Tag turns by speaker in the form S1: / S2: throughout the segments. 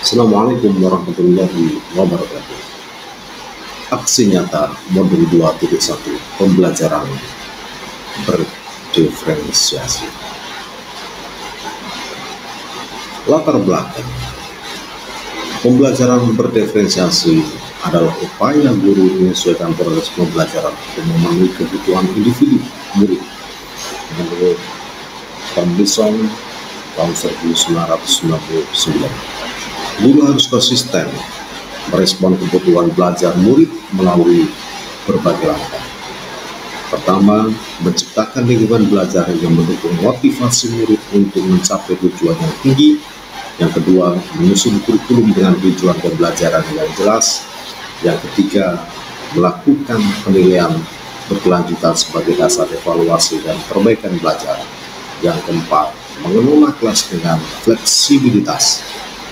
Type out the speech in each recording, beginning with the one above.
S1: Assalamualaikum warahmatullahi wabarakatuh. Aksi nyata modul 2.1 pembelajaran berdiferensiasi. Latar belakang pembelajaran berdiferensiasi adalah upaya guru menyesuaikan proses pembelajaran untuk memenuhi kebutuhan individu murid. Menurut Tomlinson tahun 1999, guru harus konsisten merespon kebutuhan belajar murid melalui berbagai langkah. Pertama, menciptakan lingkungan belajar yang mendukung motivasi murid untuk mencapai tujuan yang tinggi. Yang kedua, menyusun kurikulum dengan tujuan pembelajaran yang jelas. Yang ketiga, melakukan penilaian berkelanjutan sebagai dasar evaluasi dan perbaikan belajar. Yang keempat, mengelola kelas dengan fleksibilitas,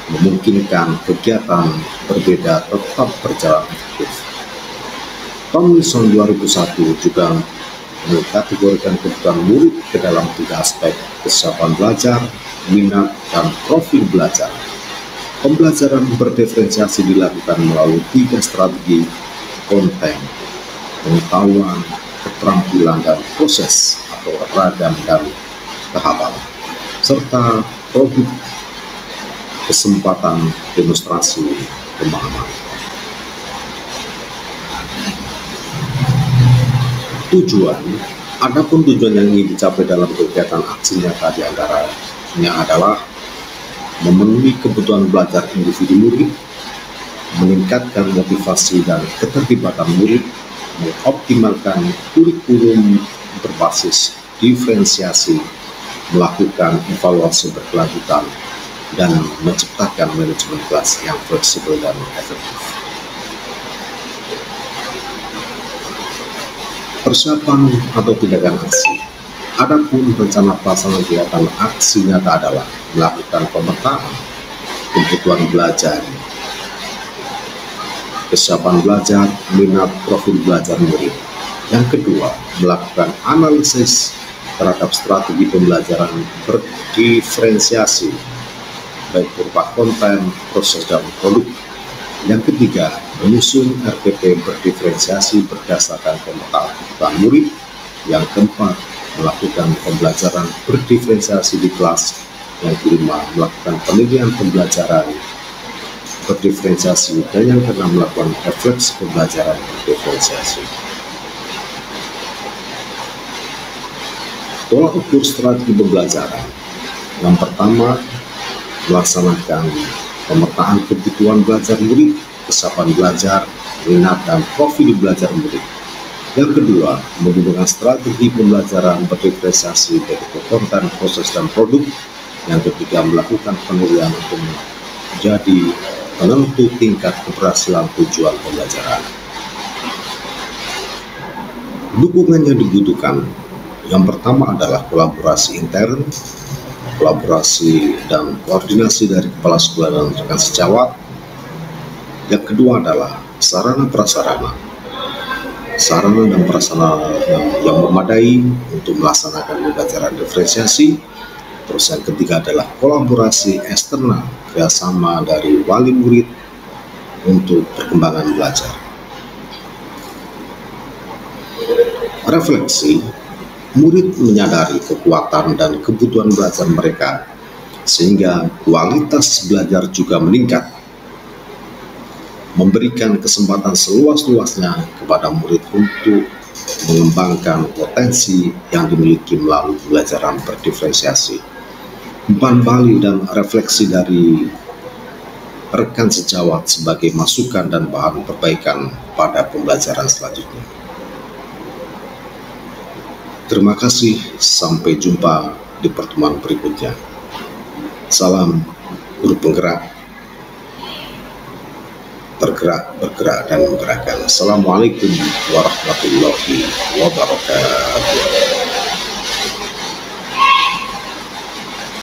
S1: memungkinkan kegiatan berbeda tetap berjalan efektif. Tomlinson 2001 juga mengkategorikan kebutuhan murid ke dalam 3 aspek: kesiapan belajar, minat, dan profil belajar. Pembelajaran berdiferensiasi dilakukan melalui 3 strategi: konten, pengetahuan, keterampilan, dan proses atau ragam dan tahapan, serta produk kesempatan demonstrasi pemahaman. Adapun tujuan yang ingin dicapai dalam kegiatan aksi nyata diantaranya adalah memenuhi kebutuhan belajar individu murid, meningkatkan motivasi dan keterlibatan murid, mengoptimalkan kurikulum berbasis diferensiasi, melakukan evaluasi berkelanjutan, dan menciptakan manajemen kelas yang fleksibel dan efektif. Persiapan atau tindakan aksi. Adapun rencana pelaksanaan kegiatan aksi nyata adalah melakukan pemetaan kebutuhan belajar, kesiapan belajar, minat, profil belajar murid. Yang kedua, melakukan analisis terhadap strategi pembelajaran berdiferensiasi, baik berupa konten, proses, dan produk. Yang ketiga, menyusun RPP berdiferensiasi berdasarkan pemetaan kebutuhan murid. Yang keempat, melakukan pembelajaran berdiferensiasi di kelas. Yang kelima, melakukan penilaian pembelajaran berdiferensiasi. Dan yang keenam, melakukan refleksi pembelajaran berdiferensiasi. Tolak ukur strategi pembelajaran. Yang pertama, melaksanakan pemetaan kebutuhan belajar murid, kesiapan belajar, minat, dan profil belajar murid. Yang kedua, menggunakan strategi pembelajaran berdiferensiasi yaitu konten, proses, dan produk. Yang ketiga, melakukan penilaian untuk menjadi penentu tingkat keberhasilan tujuan pembelajaran. Dukungan yang dibutuhkan. Yang pertama adalah kolaborasi intern, kolaborasi dan koordinasi dari kepala sekolah dan rekan sejawat. Yang kedua adalah sarana dan prasarana yang memadai untuk melaksanakan pembelajaran diferensiasi. Terus yang ketiga adalah kolaborasi eksternal, kerjasama dari wali murid untuk perkembangan belajar. Refleksi. Murid menyadari kekuatan dan kebutuhan belajar mereka, sehingga kualitas belajar juga meningkat. Memberikan kesempatan seluas-luasnya kepada murid untuk mengembangkan potensi yang dimiliki melalui pembelajaran berdiferensiasi. Umpan balik dan refleksi dari rekan sejawat sebagai masukan dan bahan perbaikan pada pembelajaran selanjutnya. Terima kasih, sampai jumpa di pertemuan berikutnya. Salam guru penggerak, tergerak, bergerak, dan menggerakkan. Assalamualaikum warahmatullahi wabarakatuh.